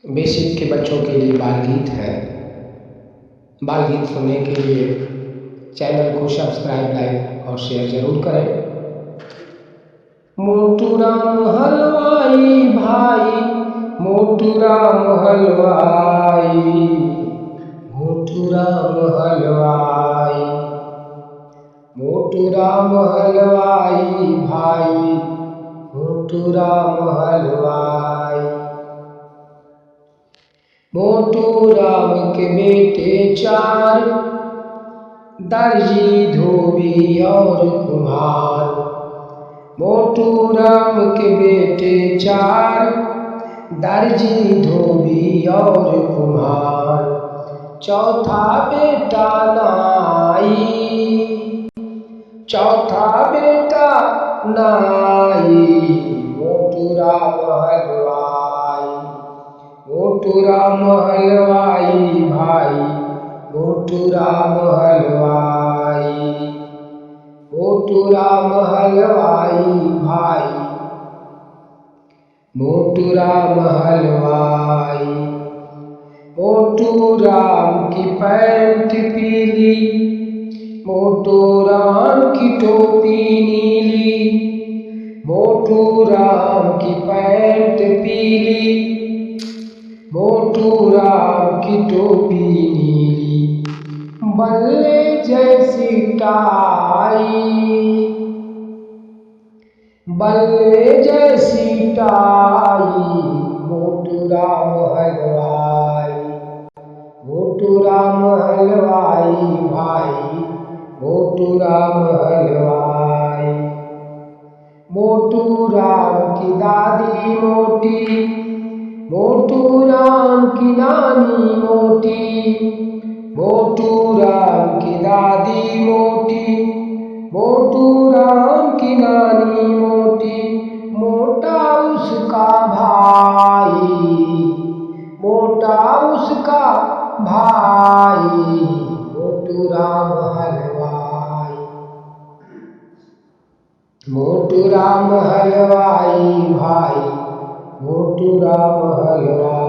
Basic के बच्चों के लिए बाल गीत है। बाल गीत सुनने के लिए चैनल को सब्सक्राइब, लाइक और शेयर जरूर करें। मोटू राम हलवाई भाई, मोटू राम हलवाई, मोटू राम हलवाई, मोटू राम हलवाई भाई, मोटू राम हलवाई। मोटू राम के बेटे चार, दर्जी, धोबी और कुम्हार। मोटू राम के बेटे चार, दर्जी, धोबी और कुम्हार। चौथा बेटा नाई, चौथा बेटा नाई। मोटू राम हलवाई, मोटू राम हलवाई भाई, मोटू राम हलवाई, मोटू राम हलवाई भाई, मोटू राम हलवाई। मोटू राम की पैंट पीली, मोटू राम की टोपी नीली। मोटू राम की पैंट पीली, मोटू राम की टोपी नीली। बल्ले जैसी टाई, बल्ले जैसी टाई। मोटू राम हलवाई, मोटू राम हलवाई भाई, मोटू राम हलवाई। मोटू राम की दादी मोटी, मोटू राम की नानी मोटी। मोटू राम की दादी मोटी, मोटू राम की नानी मोटी। मोटा उसका भाई, मोटा उसका भाई। मोटू राम हलवाई, मोटू राम हलवाई भाई, मोटू राम हलवाई।